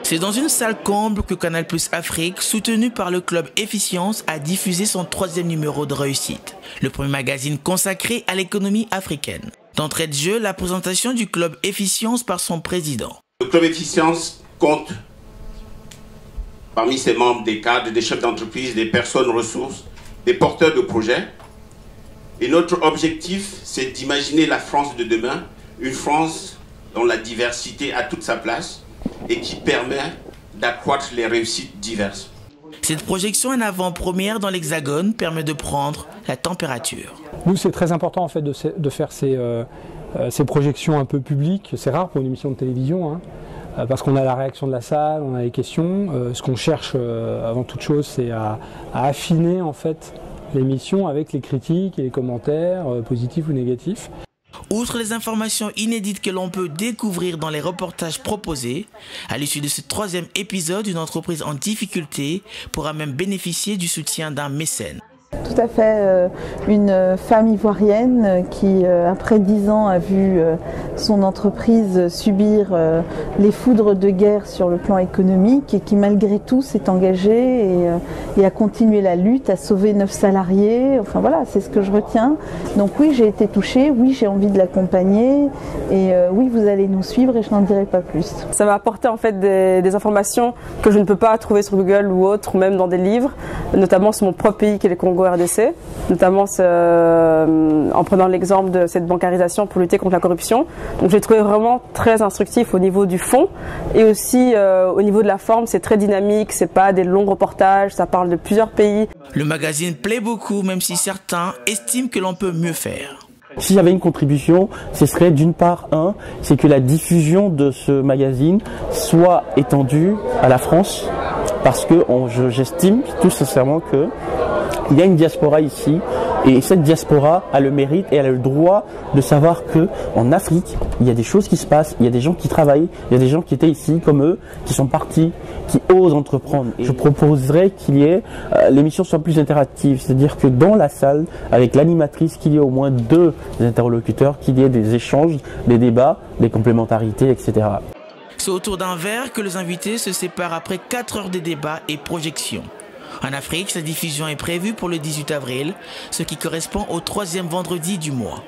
C'est dans une salle comble que Canal+ Afrique, soutenu par le club Efficience, a diffusé son 3e numéro de réussite, le premier magazine consacré à l'économie africaine. D'entrée de jeu, la présentation du club Efficience par son président. Le club Efficience compte parmi ses membres des cadres, des chefs d'entreprise, des personnes ressources, des porteurs de projets. Et notre objectif, c'est d'imaginer la France de demain, une France dont la diversité a toute sa place et qui permet d'accroître les réussites diverses. Cette projection en avant-première dans l'Hexagone permet de prendre la température. Nous, c'est très important en fait de faire ces projections un peu publiques. C'est rare pour une émission de télévision, hein, parce qu'on a la réaction de la salle, on a les questions. Ce qu'on cherche avant toute chose, c'est à affiner en fait l'émission avec les critiques et les commentaires, positifs ou négatifs. Outre les informations inédites que l'on peut découvrir dans les reportages proposés, à l'issue de ce 3e épisode, une entreprise en difficulté pourra même bénéficier du soutien d'un mécène. Tout à fait, une femme ivoirienne qui, après 10 ans, a vu son entreprise subir les foudres de guerre sur le plan économique et qui, malgré tout, s'est engagée et a continué la lutte, a sauvé 9 salariés. Enfin voilà, c'est ce que je retiens. Donc oui, j'ai été touchée, oui, j'ai envie de l'accompagner et oui, vous allez nous suivre et je n'en dirai pas plus. Ça m'a apporté en fait des informations que je ne peux pas trouver sur Google ou autre, ou même dans des livres, notamment sur mon propre pays qui est le Congo RDC, notamment en prenant l'exemple de cette bancarisation pour lutter contre la corruption. Donc j'ai trouvé vraiment très instructif au niveau du fond et aussi au niveau de la forme, c'est très dynamique, c'est pas des longs reportages, ça parle de plusieurs pays. Le magazine plaît beaucoup, même si certains estiment que l'on peut mieux faire. Si j'avais une contribution, ce serait d'une part, c'est que la diffusion de ce magazine soit étendue à la France, parce que j'estime tout sincèrement que il y a une diaspora ici et cette diaspora a le mérite et elle a le droit de savoir que en Afrique, il y a des choses qui se passent, il y a des gens qui travaillent, il y a des gens qui étaient ici comme eux, qui sont partis, qui osent entreprendre. Et je proposerais qu'il y ait l'émission soit plus interactive, c'est-à-dire que dans la salle, avec l'animatrice, qu'il y ait au moins 2 interlocuteurs, qu'il y ait des échanges, des débats, des complémentarités, etc. C'est autour d'un verre que les invités se séparent après 4 heures de débats et projections. En Afrique, sa diffusion est prévue pour le 18 avril, ce qui correspond au 3e vendredi du mois.